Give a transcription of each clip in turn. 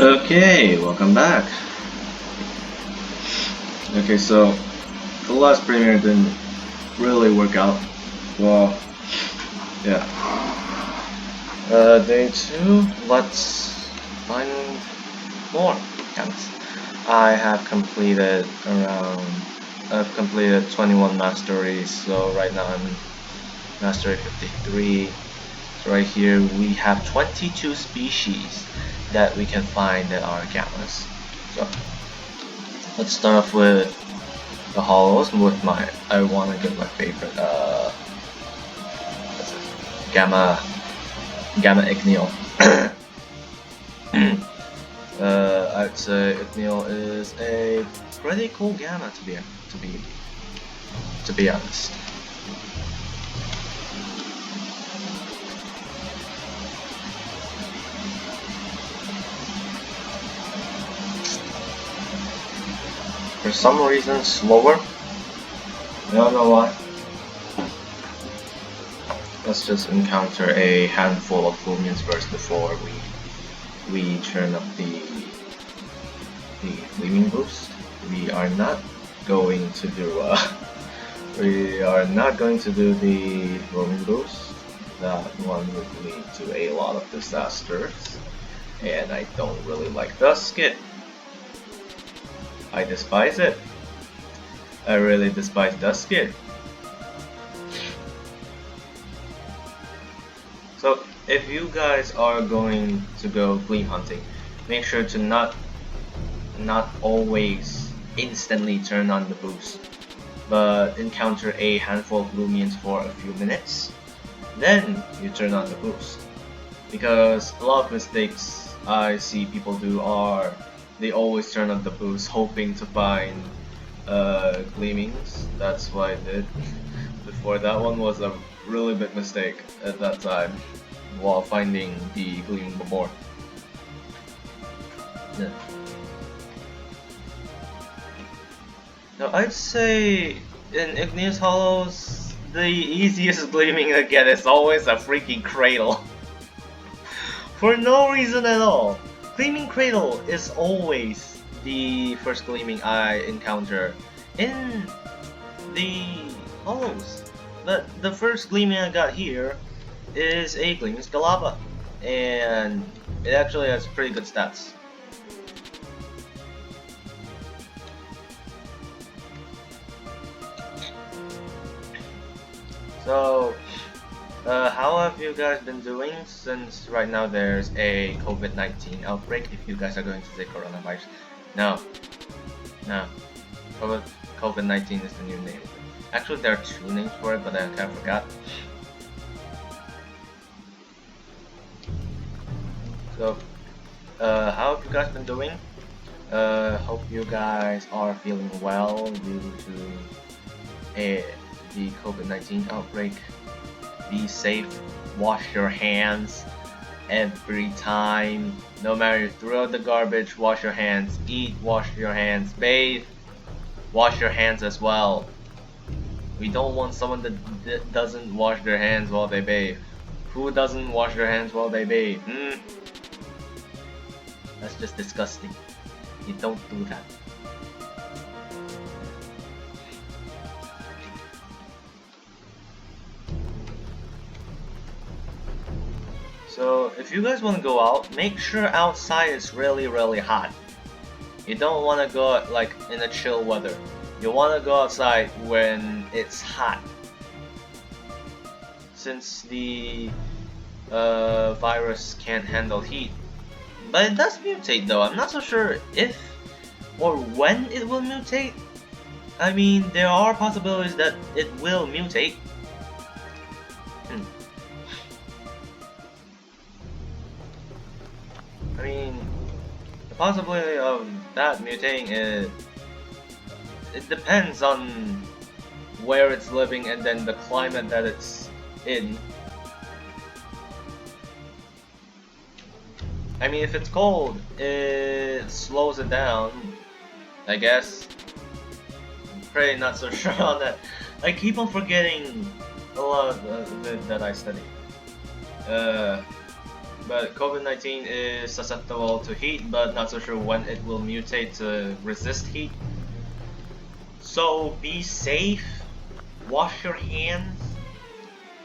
Okay, welcome back. Okay, so the last premiere didn't really work out. Well, yeah. Day two, let's find more counts. I've completed 21 masteries, so right now I'm mastery 53. So right here we have 22 species that we can find that are gammas. So let's start off with the hollows with I want to get my favorite what's it? Gamma Igneel. I'd say Igneel is a pretty cool gamma to be honest. For some reason slower. I don't know why. Let's just encounter a handful of Loomians first before we turn up the Gleaming boost. We are not going to do the roaming boost. That one would lead to a lot of disasters, and I don't really like the skit. I despise it. I really despise the skit. So if you guys are going to go gleam hunting, make sure to not always instantly turn on the boost, but encounter a handful of Loomians for a few minutes, then you turn on the boost. Because a lot of mistakes I see people do are they always turn on the boost hoping to find Gleamings. That's what I did before. That one was a really big mistake at that time while finding the Gleaming before. Yeah. Now I'd say in Igneous Hollows, the easiest Gleaming to get is always a freaking Cradle. For no reason at all. Gleaming Cradle is always the first Gleaming I encounter in the Hollows. But the first Gleaming I got here is a Gleaming Scalaba, and it actually has pretty good stats. So, how have you guys been doing since right now there's a COVID-19 outbreak? If you guys are going to say coronavirus, no, COVID-19 is the new name. Actually, there are two names for it, but I kind of forgot. So, how have you guys been doing? Hope you guys are feeling well due to the COVID-19 outbreak. Be safe, wash your hands every time. No matter you throw out the garbage, wash your hands. Eat, wash your hands. Bathe, wash your hands as well. We don't want someone that doesn't wash their hands while they bathe. Who doesn't wash their hands while they bathe? That's just disgusting. You don't do that. So if you guys want to go out, make sure outside is really hot. You don't want to go like in a chill weather. You want to go outside when it's hot. Since the virus can't handle heat. But it does mutate though. I'm not so sure if or when it will mutate. I mean, there are possibilities that it will mutate. I mean, the possibility of that mutating it depends on where it's living and then the climate that it's in. I mean, if it's cold, it slows it down, I guess. I'm pretty not so sure on that. I keep on forgetting a lot of that I study. But COVID-19 is susceptible to heat, but not so sure when it will mutate to resist heat. So be safe, wash your hands,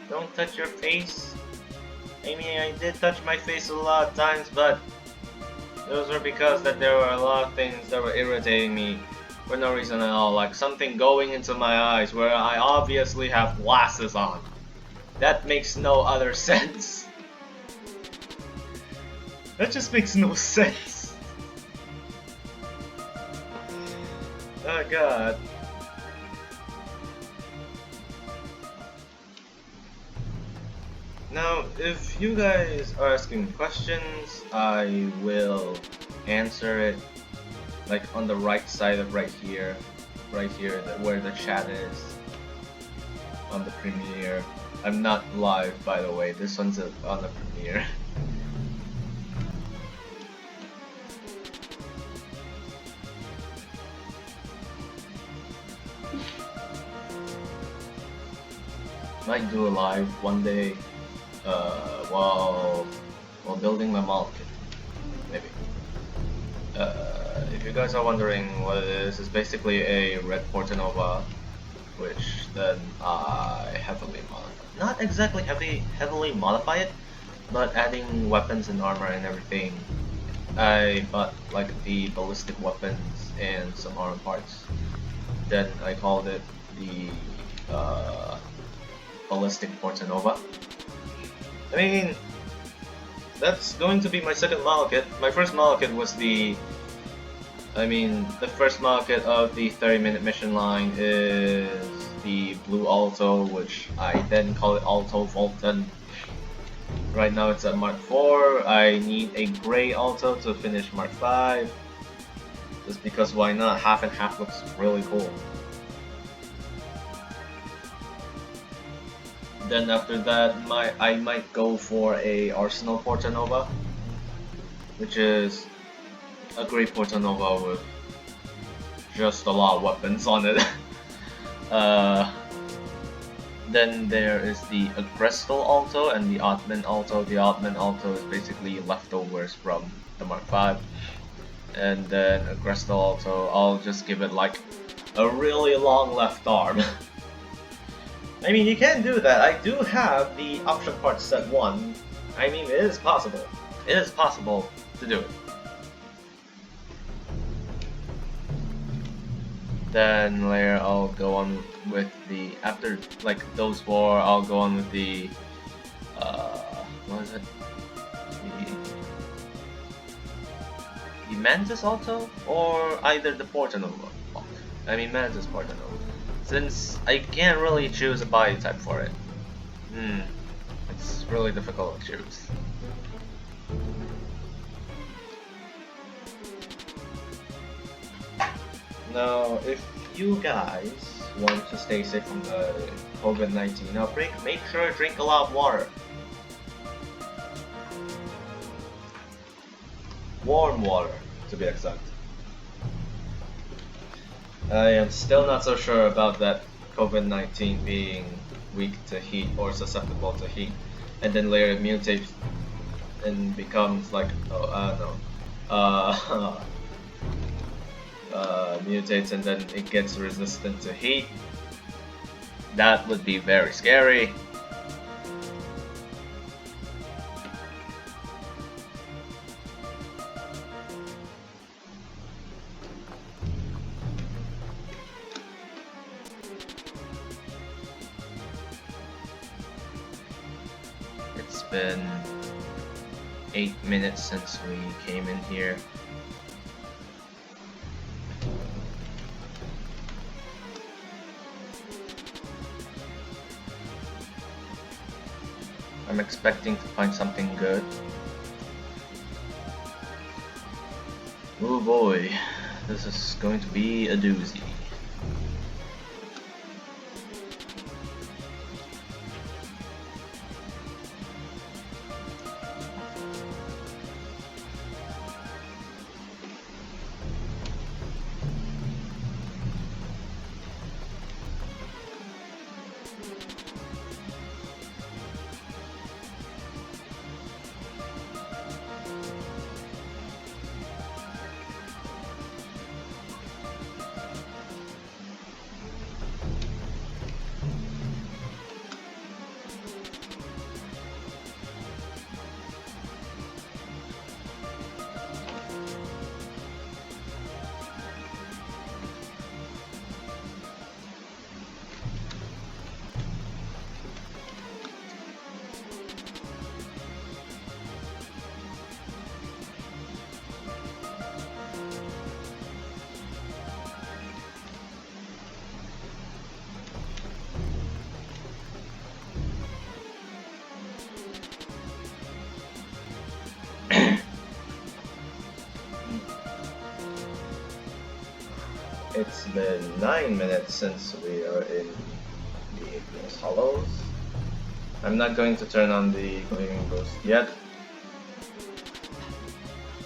don't touch your face. I mean, I did touch my face a lot of times, but those were because that there were a lot of things that were irritating me for no reason at all, like something going into my eyes where I obviously have glasses on. That makes no other sense. That just makes no sense. Oh god. Now, if you guys are asking questions, I will answer it like on the right side of right here, where the chat is on the premiere. I'm not live, by the way. This one's on the premiere. Might do a live one day, while building my model kit, maybe. If you guys are wondering what it is, it's basically a red Portanova, which then I heavily modify. Not exactly heavily modify it, but adding weapons and armor and everything. I bought like the ballistic weapons and some armor parts. Then I called it the ballistic Portanova. I mean, that's going to be my second model kit. My first model kit was the first model kit of the 30-minute mission line is the blue Alto, which I then call it Alto Fulton. Right now it's at Mark 4. I need a gray Alto to finish Mark 5. Just because why not? Half and half looks really cool. Then after that, I might go for a Arsenal Portanova, which is a great Portanova with just a lot of weapons on it. Then there is the Agrestal Alto and the Ottoman Alto. The Ottoman Alto is basically leftovers from the Mark 5. And then Agrestal Alto, I'll just give it like a really long left arm. I mean, you can do that. I do have the option part set 1. I mean, it is possible. It is possible to do it. Then later I'll go on with the, after like those 4, I'll go on with the, what is it? The Mantis Alto? Or either the Portanova. I mean, Mantis Portanova. Since I can't really choose a body type for it. It's really difficult to choose. Now, if you guys want to stay safe from the COVID-19 outbreak, make sure to drink a lot of water. Warm water, to be exact. I am still not so sure about that COVID-19 being weak to heat or susceptible to heat, and then later it mutates and becomes like, oh, I don't know, mutates and then it gets resistant to heat. That would be very scary. It's been 8 minutes since we came in here. I'm expecting to find something good. Oh boy, this is going to be a doozy. It's been 9 minutes since we are in the Igneous Hollows. I'm not going to turn on the Gleaming boost yet.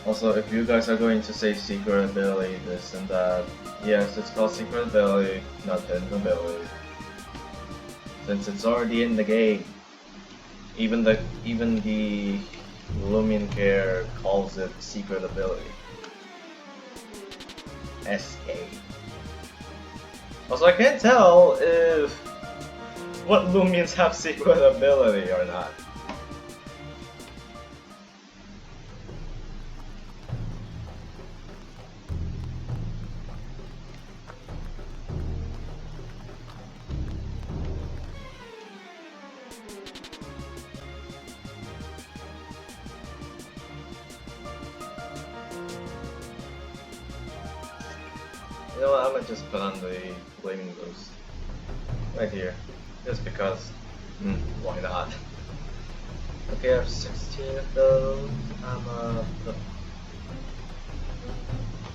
Also, if you guys are going to say secret ability, this and that, yes, it's called secret ability, not hidden ability. Since it's already in the game, even the Loomian care calls it secret ability. SA. Also, I can't tell if what Loomians have secret ability or not. You know what, I'm gonna just put on the Gleaming boost right here, just because, why not? Okay, I have 16 of those.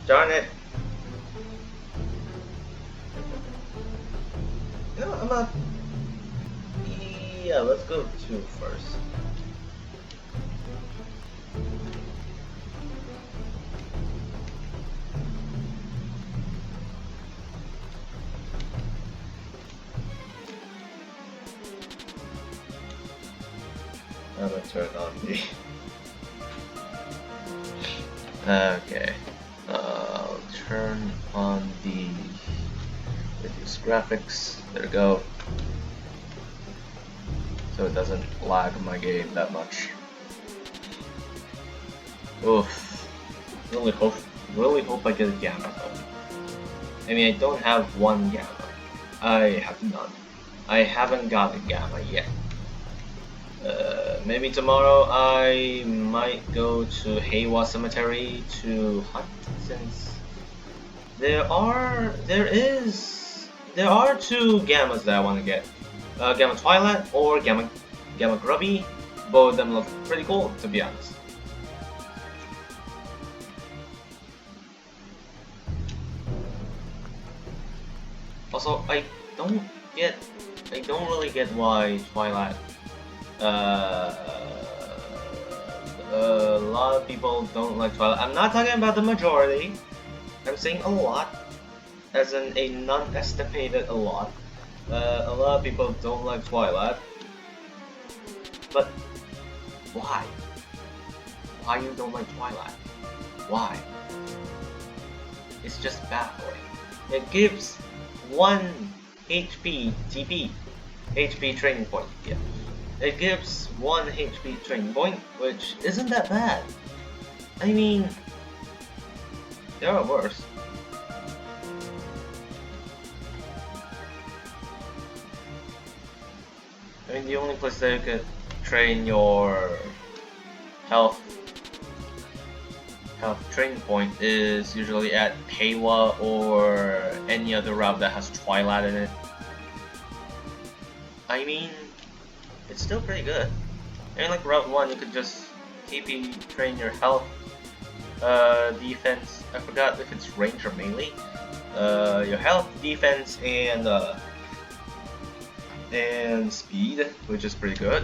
Darn it! You know what, yeah, let's go 2 first. I'm gonna turn on the... Okay. I'll turn on the reduce graphics. There we go. So it doesn't lag my game that much. Oof. Really hope I get a gamma though. I mean, I don't have one gamma. I have none. I haven't got a gamma yet. Maybe tomorrow I might go to Heiwa Cemetery to hunt, since there are 2 gammas that I want to get. Gamma Twilight or Gamma Grubby. Both of them look pretty cool, to be honest. Also, I don't really get why Twilight. A lot of people don't like Twilight. I'm not talking about the majority. I'm saying a lot, as in a non-estimated a lot. A lot of people don't like Twilight. But why? Why you don't like Twilight? Why? It's just baffling. It gives 1 HP TP, HP training point. Yeah. It gives 1 HP training point, which isn't that bad. I mean, there are worse. I mean, the only place that you could train your health training point is usually at Heiwa or any other route that has Twilight in it. I mean, it's still pretty good. I mean, like Route 1, you could just TP train your health, defense, I forgot if it's range or melee, your health, defense, and speed, which is pretty good.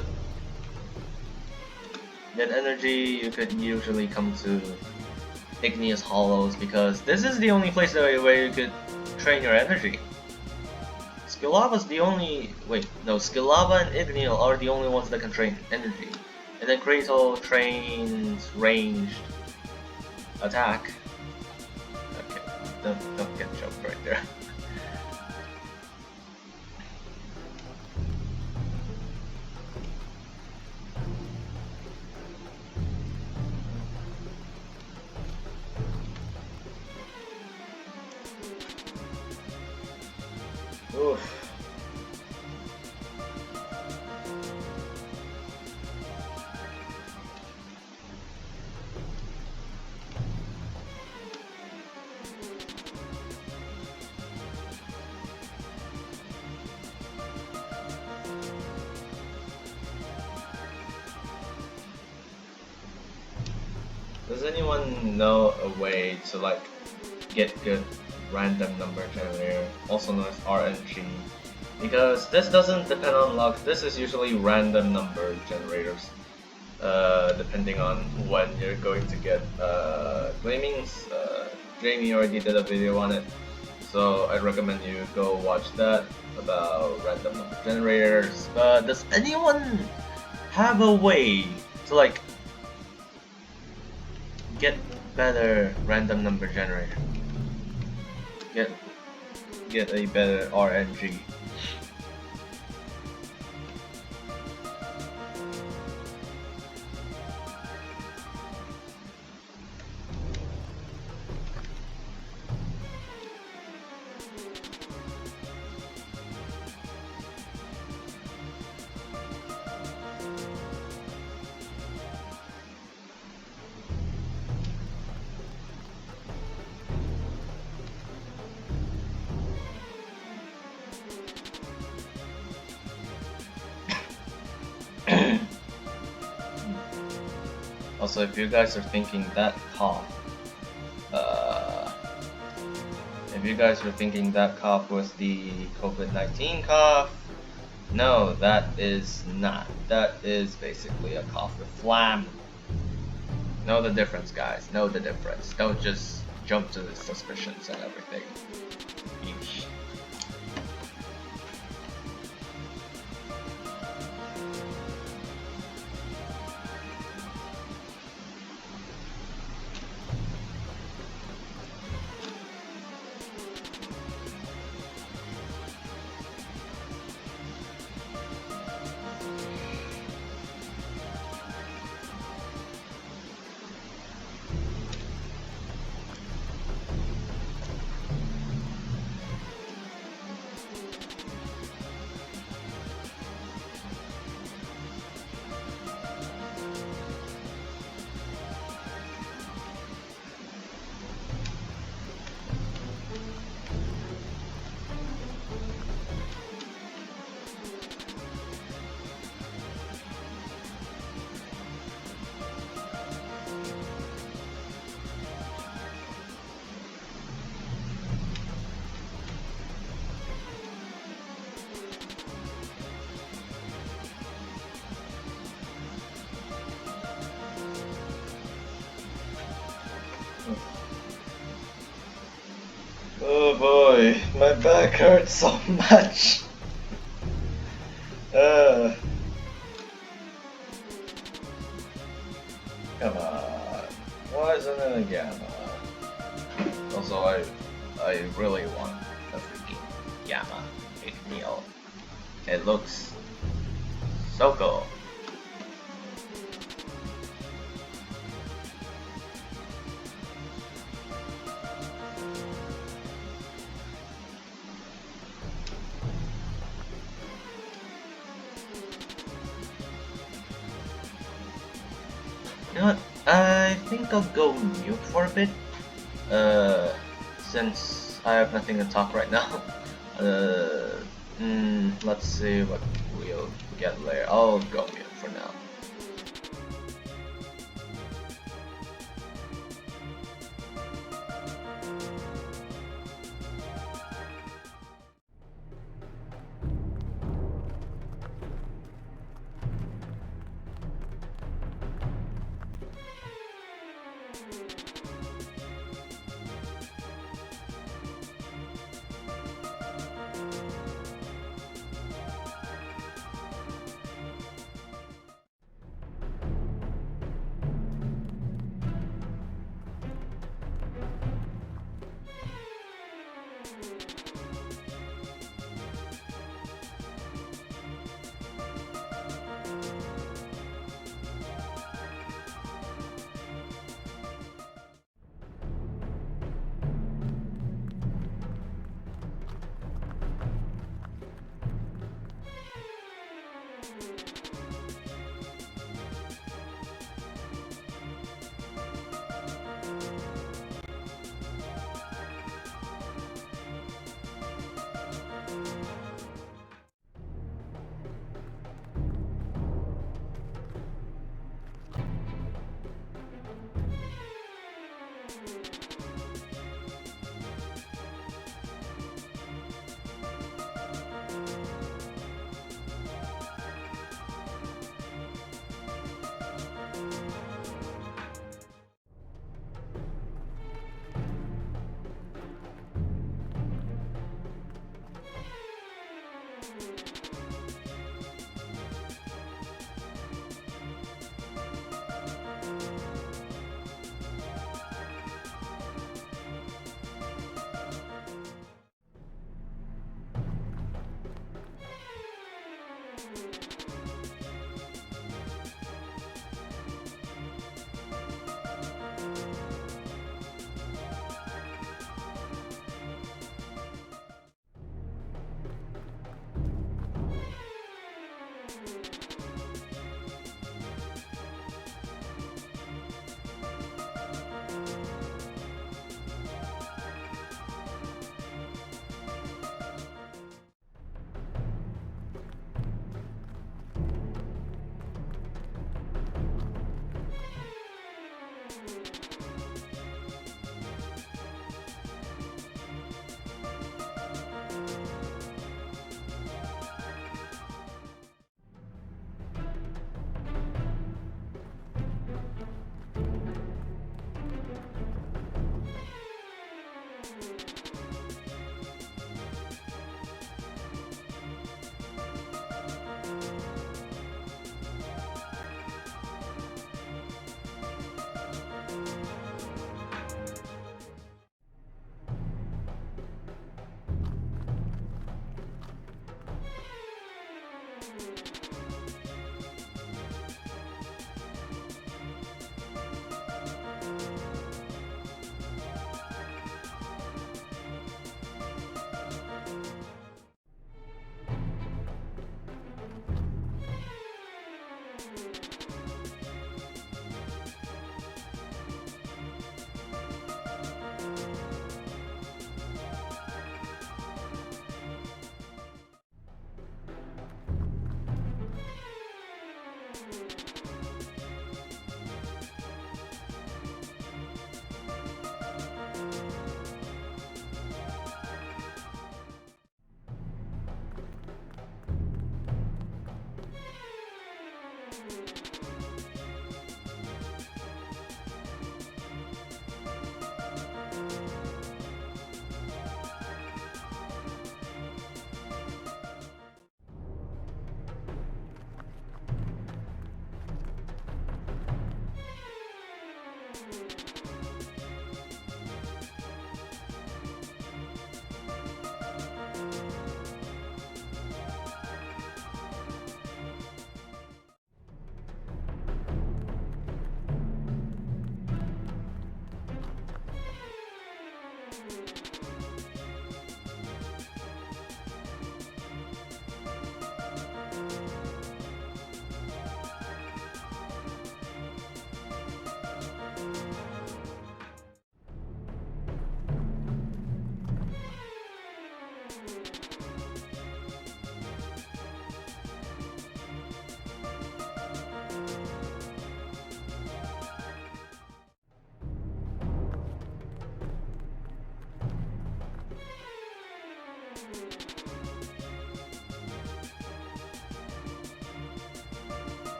Then energy, you could usually come to Igneous Hollows, because this is the only place where you could train your energy. Skillava's the only... wait, no, Skillava and Igneal are the only ones that can train energy. And then Kratos trains ranged attack. Okay, don't get choked right there. Oof. Does anyone know a way to like get good random number generator, also known as RNG, because this doesn't depend on luck. This is usually random number generators, depending on when you're going to get Gleamings. Jamie already did a video on it, so I'd recommend you go watch that about random number generators. But does anyone have a way to like get better random number generator? Get a better RNG. Also, if you guys are thinking that cough, was the COVID-19 cough, no, that is not. That is basically a cough with phlegm. Know the difference, guys. Know the difference. Don't just jump to the suspicions and everything. Eesh. Oh boy, my back hurts so much. Come on, why isn't it a gamma? Also, I really want a freaking gamma meal. It looks so cool. You know what? I think I'll go mute for a bit. Since I have nothing to talk right now. Let's see what we'll get later. I'll go mute for now.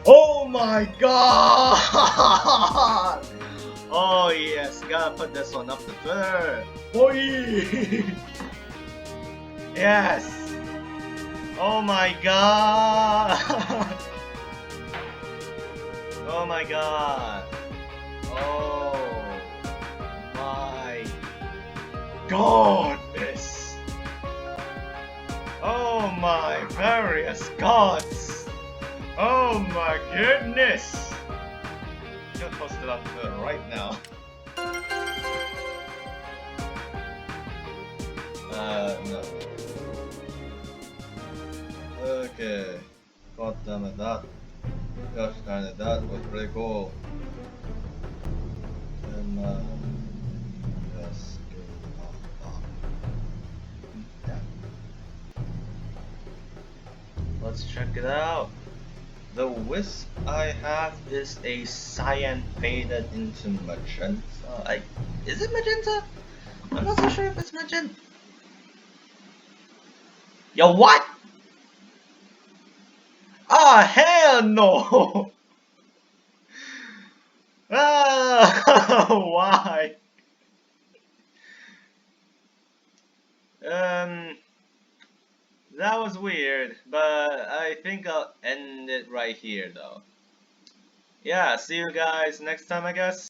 Oh my god! Oh yes, gotta put this one up to Twitter. Boy! Yes! Oh my god! Oh my god! Oh my goodness! Oh my various gods! Oh my goodness! I'm gonna post it on Twitter right now. No. Okay. God damn it, that. Gosh darn it, that was pretty cool. And, yes, yeah. Let's check it out. The wisp I have is a cyan faded into magenta. Is it magenta? I'm not so sure if it's magenta. Yo, what? Ah, hell no! Ah, why? Um, that was weird, but I think I'll end it right here though. Yeah, see you guys next time, I guess.